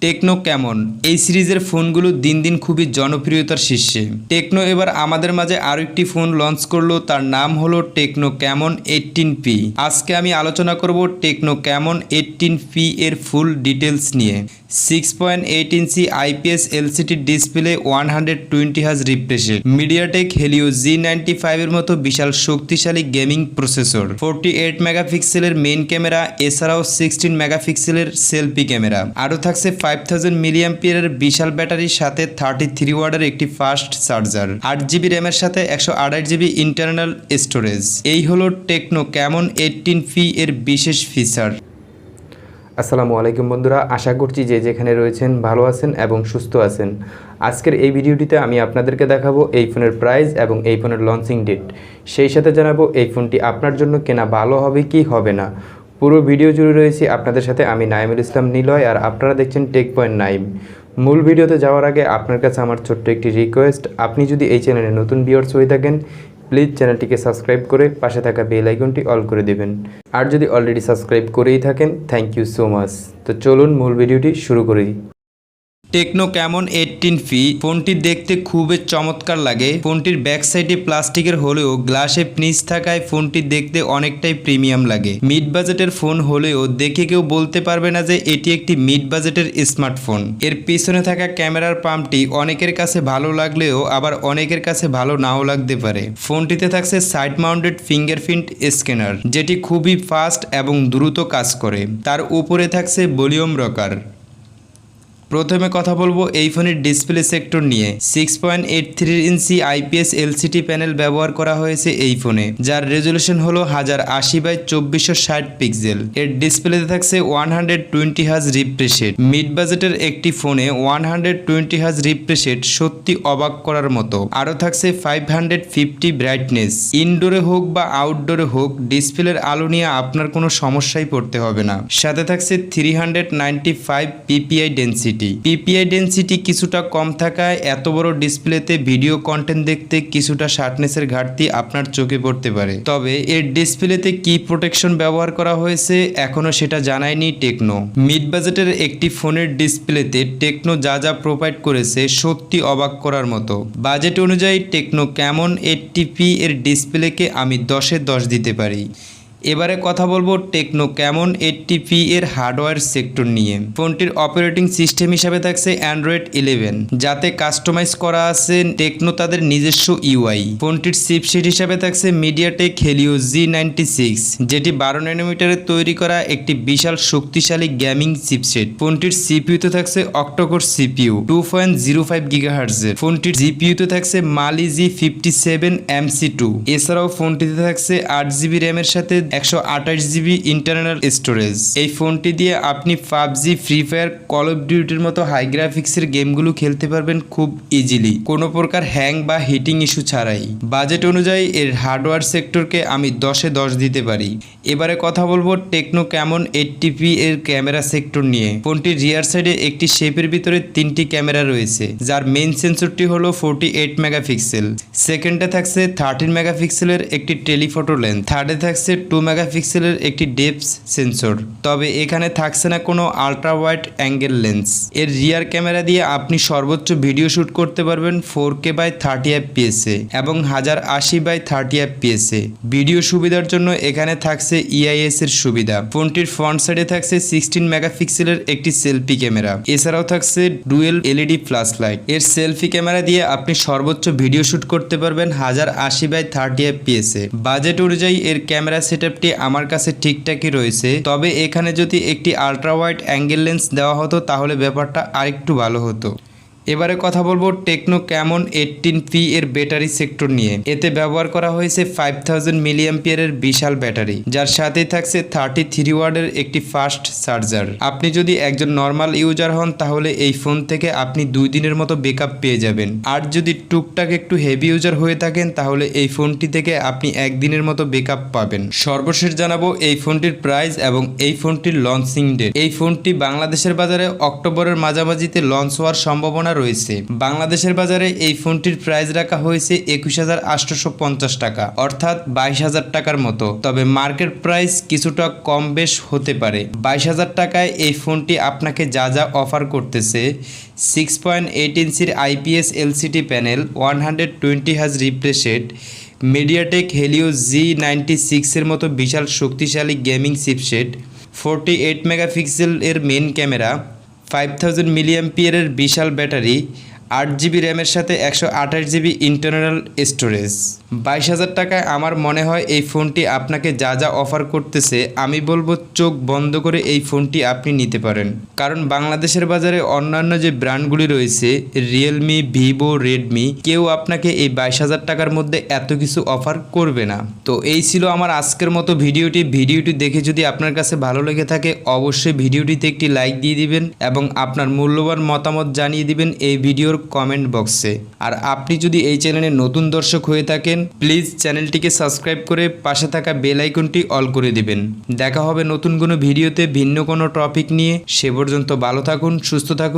Techno Camon এই সিরিজের ফোনগুলো দিন দিন খুবই জনপ্রিয়তার শীর্ষে। টেকনো এবার আমাদের মাঝে আরও একটি ফোন লঞ্চ করলো, তার নাম হলো টেকনো ক্যামন 18P। আজকে আমি আলোচনা করব টেকনো ক্যামন 18P এর ফুল ডিটেলস নিয়ে। 6.8 ইঞ্চি IPS LCD display, 120 hertz refresh rate, MediaTek Helio G95 এর মতো বিশাল শক্তিশালী গেমিং প্রসেসর, 48 মেগাপিক্সেলের মেইন ক্যামেরা, এছাড়াও 16 মেগাপিক্সেলের সেলফি ক্যামেরা। আরও থাকছে 5000 মিলিঅ্যাম্পিয়ারের বিশাল ব্যাটারির সাথে 33 ওয়াটের একটি ফাস্ট চার্জার, 8GB র্যামের সাথে 128GB ইন্টারনাল স্টোরেজ। এই হলো টেকনো ক্যামন 18P এর বিশেষ ফিচার। আসসালামু আলাইকুম বন্ধুরা, আশা করছি যে যেখানে রয়েছেন ভালো আছেন এবং সুস্থ আছেন। আজকের এই ভিডিওটিতে আমি আপনাদেরকে দেখাবো এই ফোনের প্রাইস এবং এই ফোনের লঞ্চিং ডেট। সেই সাথে জানাবো এই ফোনটি আপনার জন্য কেনা ভালো হবে কি হবে না। পুরো ভিডিও জুড়ে রয়েছি আপনাদের সাথে আমি নাইমুল ইসলাম নিলয়, আর আপনারা দেখছেন টেক পয়েন্ট নাইম। মূল ভিডিওতে যাওয়ার আগে আপনার কাছে আমার ছোট্ট একটি রিকোয়েস্ট, আপনি যদি এই চ্যানেলে নতুন ভিউয়ার্স হয়ে থাকেন প্লিজ চ্যানেলটিকে সাবস্ক্রাইব করে পাশে থাকা বেল আইকনটি অল করে দেবেন। আর যদি অলরেডি সাবস্ক্রাইব করেই থাকেন থ্যাংক ইউ সো মাচ। তো চলুন মূল ভিডিওটি শুরু করি। টেকনো ক্যামন 18P ফোনটি দেখতে খুবই চমৎকার লাগে। ফোনটির ব্যাক সাইডে প্লাস্টিকের হলেও গ্লাসে ফিনিশ থাকায় ফোনটি দেখতে অনেকটাই প্রিমিয়াম লাগে। মিড বাজেটের ফোন হলেও দেখে কেউ বলতে পারবে না যে এটি একটি মিড বাজেটের স্মার্টফোন। এর পিছনে থাকা ক্যামেরার পাম্পটি অনেকের কাছে ভালো লাগলেও আবার অনেকের কাছে ভালো নাও লাগতে পারে। ফোনটিতে থাকছে সাইড মাউন্টেড ফিঙ্গারপ্রিন্ট স্ক্যানার, যেটি খুবই ফাস্ট এবং দ্রুত কাজ করে। তার উপরে থাকছে ভলিউম রকার। প্রথমে কথা বলবো এই ফোনের ডিসপ্লে সেক্টর নিয়ে। 6.83 ইঞ্চি IPS LCD প্যানেল ব্যবহার করা হয়েছে এই ফোনে, যার রেজলিউশন হলো 1080x2460 পিক্সেল। এর ডিসপ্লেতে থাকছে 120 হার্জ রিফ্রেশ রেট। মিড বাজেটের একটি ফোনে 120 হার্জ রিফ্রেশ রেট সত্যি অবাক করার মতো। আরও থাকছে 550 ব্রাইটনেস। ইনডোরে হোক বা আউটডোরে হোক ডিসপ্লের আলো নিয়ে আপনার কোনো সমস্যাই পড়তে হবে না। সাথে থাকছে 395 PPI ডেন্সিটি। PPI ডেন্সিটি কিছুটা কম থাকায় এত বড় ডিসপ্লেতে ভিডিও কন্টেন্ট দেখতে কিছুটা শার্পনেসের ঘাটতি আপনার চোখে পড়তে পারে। তবে এর ডিসপ্লেতে কি প্রোটেকশন ব্যবহার করা হয়েছে এখনও সেটা জানায়নি টেকনো। মিড বাজেটের একটি ফোনের ডিসপ্লেতে টেকনো যা যা প্রোভাইড করেছে সত্যি অবাক করার মতো। বাজেট অনুযায়ী টেকনো ক্যামন 80P এর ডিসপ্লেকে আমি 10-এ 10 দিতে পারি। এবারে কথা বলবো টেকনো ক্যামন 80P এর হার্ডওয়্যার সেক্টর নিয়ে। ফোনটির অপারেটিং সিস্টেম হিসাবে থাকছে অ্যান্ড্রয়েড 11, যাতে কাস্টমাইজ করা আছে টেকনো তাদের নিজস্ব UI। ফোনটির চিপসেট হিসাবে থাকছে মিডিয়াটেক হেলিও G96, যেটি 12 ন্যানোমিটারে তৈরি করা একটি বিশাল শক্তিশালী গেমিং চিপসেট। ফোনটির সিপিইউতে থাকছে অক্টোকোর CPU 2.05 GHz। ফোনটির জিপিইউতে থাকছে মালি G57 MC2। এছাড়াও ফোনটিতে থাকছে 8GB র্যামের সাথে 128GB ইন্টারনাল স্টোরেজ। এই ফোনটি দিয়ে আপনি PUBG, free fire, call of ডিউটির মতো হাই গ্রাফিক্সের গেমগুলো খেলতে পারবেন খুব ইজিলি, কোনো প্রকার হ্যাং বা হিটিং ইস্যু ছাড়াই। বাজেট অনুযায়ী এর হার্ডওয়্যার সেক্টরকে আমি 10-এ 10 দিতে পারি। এবারে কথা বলবো টেকনো ক্যামন 80P এর ক্যামেরা সেক্টর নিয়ে। ফোনটির রিয়ার সাইডে একটি শেপের ভিতরে 3টি ক্যামেরা রয়েছে, যার মেইন সেন্সরটি হলো 48 মেগাপিক্সেল। সেকেন্ডে থাকছে 13 মেগাপিক্সেলের একটি টেলিফটো লেন্স। থার্ডে থাকছে 2 মেগাপিক্সেলের একটি ডেপথ সেন্সর। তবে এখানে থাকছে না কোনো আলট্রা ওয়াইড অ্যাঙ্গেল লেন্স। এর রিয়ার ক্যামেরা দিয়ে আপনি সর্বোচ্চ ভিডিও শ্যুট করতে পারবেন 4K/30 fps এবং 1080/30 fps। ভিডিও সুবিধার জন্য এখানে থাকছে EIS এর সুবিধা। ফোনটির ফ্রন্ট সাইডে থাকছে 16 মেগাপিক্সেলের একটি সেলফি ক্যামেরা। এছাড়াও থাকছে ডুয়েল LED ফ্ল্যাশ লাইট। এর সেলফি ক্যামেরা দিয়ে আপনি সর্বোচ্চ ভিডিও শ্যুট করতে পারবেন 1080/30 fps। বাজেট অনুযায়ী এর ক্যামেরা সেটআপটি আমার কাছে ঠিকঠাকই রয়েছে। তবে এখানে যদি একটি আলট্রা ওয়াইড অ্যাঙ্গেল লেন্স দেওয়া হতো তাহলে ব্যাপারটা আরেকটু ভালো হতো। এবারে কথা বলবো টেকনো ক্যামন 18P এর ব্যাটারি সেক্টর নিয়ে। এতে ব্যবহার করা হয়েছে 5000 মিলিঅ্যাম্পিয়ারের বিশাল ব্যাটারি, যার সাথে থাকছে 33 ওয়াটের একটি ফাস্ট চার্জার। আপনি যদি একজন নর্মাল ইউজার হন তাহলে এই ফোন থেকে আপনি 2 দিনের মতো ব্যাকআপ পেয়ে যাবেন। আর যদি টুকটাক একটু হেভি ইউজার হয়ে থাকেন তাহলে এই ফোনটি থেকে আপনি 1 দিনের মতো ব্যাকআপ পাবেন। সর্বশেষ জানাবো এই ফোনটির প্রাইস এবং এই ফোনটির লঞ্চিং ডেট। এই ফোনটি বাংলাদেশের বাজারে অক্টোবরের মাঝামাঝিতে লঞ্চ হওয়ার সম্ভাবনা রয়েছে। বাংলাদেশের বাজারে এই ফোনটির প্রাইস রাখা হয়েছে 21,850 টাকা, অর্থাৎ 22,000 টাকার মতো। তবে মার্কেট প্রাইস কিছুটা কম বেশ হতে পারে। 22,000 টাকায় এই ফোনটি আপনাকে যা যা অফার করতেছে: 6.8 ইঞ্চির IPS LCD panel, 120 hertz refresh rate, MediaTek Helio G96 এর মতো বিশাল শক্তিশালী গেমিং চিপসেট, 48 মেগাপিক্সেল এর মেন ক্যামেরা, 5000 মিলিঅ্যাম্পিয়ারের বিশাল ব্যাটারি, 8GB র্যামের সাথে 128GB ইন্টারনাল স্টোরেজ। 22,000 টাকায় আমার মনে হয় এই ফোনটি আপনাকে যা যা অফার করতেছে, আমি বলবো চোখ বন্ধ করে এই ফোনটি আপনি নিতে পারেন। কারণ বাংলাদেশের বাজারে অন্যান্য যে ব্র্যান্ডগুলি রয়েছে, রিয়েলমি, ভিভো, রেডমি, কেউ আপনাকে এই 22,000 টাকার মধ্যে এত কিছু অফার করবে না। তো এই ছিল আমার আজকের মতো ভিডিওটি দেখে যদি আপনার কাছে ভালো লেগে থাকে, অবশ্যই ভিডিওটিতে একটি লাইক দিয়ে দিবেন এবং আপনার মূল্যবান মতামত জানিয়ে দিবেন এই ভিডিওর কমেন্ট বক্সে। আর আপনি যদি এই চ্যানেলে নতুন দর্শক হয়ে থাকেন, প্লিজ চ্যানেলটিকে সাবস্ক্রাইব করে পাশে থাকা বেল আইকনটি অল করে দিবেন। দেখা হবে নতুন কোনো ভিডিওতে ভিন্ন কোনো টপিক নিয়ে। সে পর্যন্ত ভালো থাকুন, সুস্থ থাকুন।